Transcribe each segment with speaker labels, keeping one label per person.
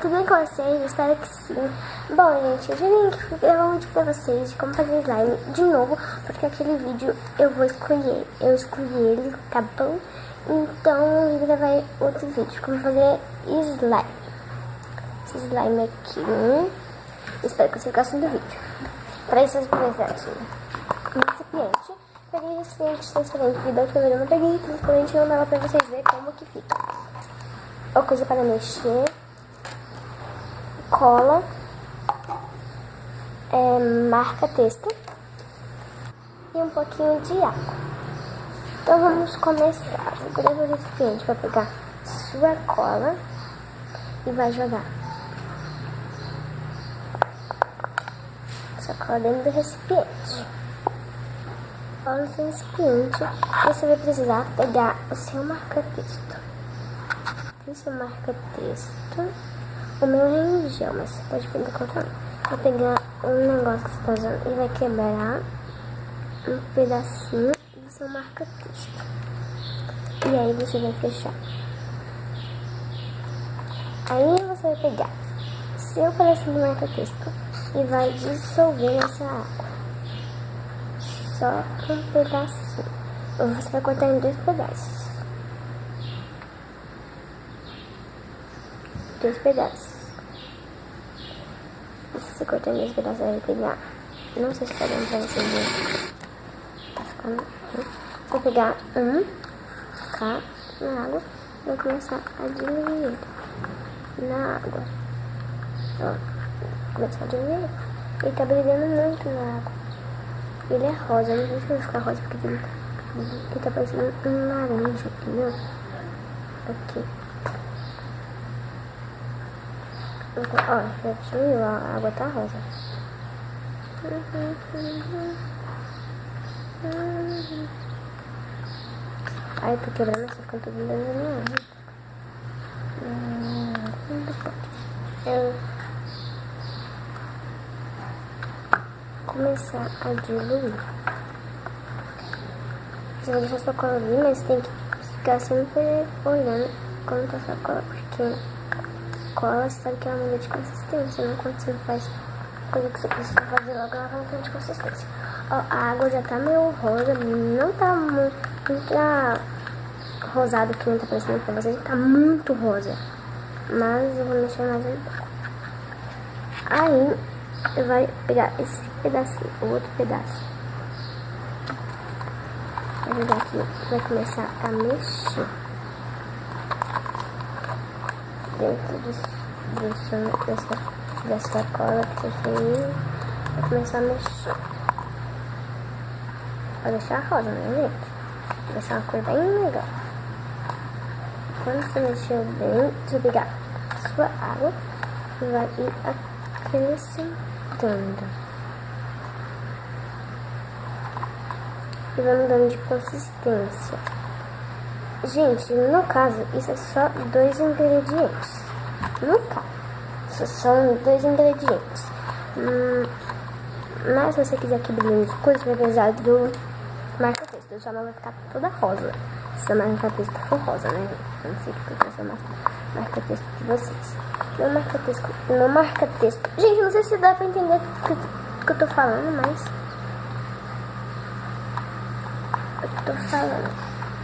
Speaker 1: tudo bem com vocês? Espero que sim. Bom, gente, eu já vim aqui gravar um vídeo pra vocês de como fazer slime de novo, porque aquele vídeo eu escolhi ele, tá bom? Então eu vou gravar outro vídeo, como fazer slime. Esse slime aqui. Espero que vocês gostem do vídeo. Para isso, eu vou precisar aqui um recipiente. Peguei recipiente transparente, que da última vez eu não peguei transparente, não dava pra vocês verem como que fica. Uma coisa para mexer, cola, marca-texto e um pouquinho de água. Então vamos começar. Segura o recipiente para pegar sua cola e vai jogar sua cola dentro do recipiente. Cola no seu recipiente, você vai precisar pegar o seu marca-texto. Esse é o marca-texto. O meu é em gel, mas você pode pegar qualquer um. Vai pegar um negócio que você tá usando e vai quebrar um pedacinho do seu marca-texto. E aí você vai fechar. Aí você vai pegar seu pedacinho do marca-texto e vai dissolver nessa água. Só um pedacinho. Ou você vai cortar em 2 pedaços. 2 pedaços. E se você cortar em 2 pedaços, vai pegar. Não sei se tá dando pra vocês verem. Tá ficando. Vou pegar cá na água e vou começar a diluir ele na água. Ó, começar a diluir. Ele tá brilhando muito na água. Ele é rosa, não sei se vai ficar rosa porque ele tá parecendo um laranja, entendeu? Aqui. Ó, já diluiu, a água tá rosa. Ai, tô quebrando essa canto de desenho. Eu começar a diluir. Você vai deixar sua cola ali, mas tem que ficar sempre olhando quando tá sua cola, porque cola, você sabe que ela muda de consistência, né? Quando você faz coisa que você precisa fazer logo, ela vai mudar de consistência. Ó, a água já tá meio rosa, não tá muito rosado que nem tá parecendo pra vocês, tá muito rosa. Mas eu vou mexer mais um pouco. Aí, você vai pegar esse pedacinho, o outro pedaço. Vai jogar aqui, vai começar a mexer dentro dessa cola que você fez. Vai começar a mexer. Vai deixar rosa, né, gente? Vai deixar uma cor bem legal. Quando você mexeu bem, você vai pegar a sua água e vai ir acrescentando. E vai mudando de consistência. Gente, no caso, isso é só 2 ingredientes. No caso, isso são 2 ingredientes. Mas se você quiser que brilhe escuro, você vai precisar do marca-texto. Sua mão vai ficar toda rosa. Se a marca-texto for rosa, né? Eu não sei o que vai ser o marca-texto de vocês. No marca-texto. Gente, não sei se dá pra entender o que eu tô falando, mas eu tô falando.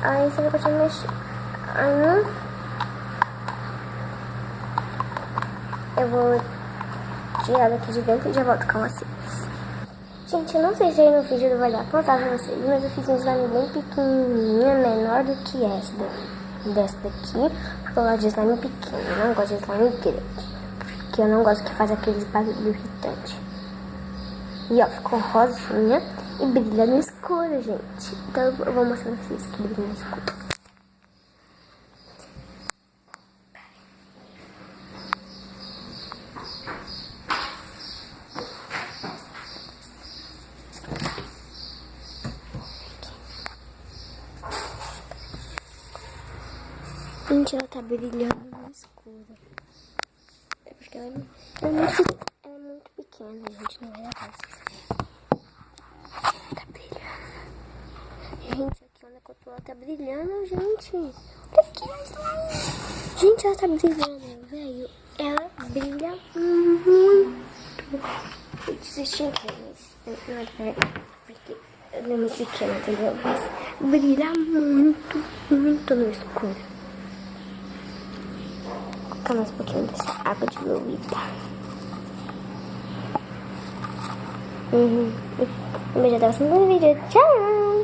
Speaker 1: Aí você vai continuar mexendo. Aí eu vou tirar daqui de dentro e já volto com vocês. Gente, eu não sei se aí no vídeo vai dar pra mostrar pra vocês, mas eu fiz um slime bem pequenininha, menor do que dessa daqui. Porque eu gosto de slime pequeno, eu não gosto de slime grande. Porque eu não gosto que faz aqueles barulho irritante. E ó, ficou rosinha e brilha no escuro, gente. Então eu vou mostrar pra vocês que brilha no escuro. Gente, ela tá brilhando no escuro. É porque ela é muito pequena, gente, não é a tá brilhando. Gente, aqui onde a cotola tá brilhando, gente. Olha aqui, gente, ela tá brilhando, velho. Ela brilha muito. Eu desisti em porque ele é muito pequeno, entendeu? Mas brilha muito, muito no escuro. Vou colocar mais um pouquinho dessa água diluída. Um beijo até o próximo vídeo. Tchau!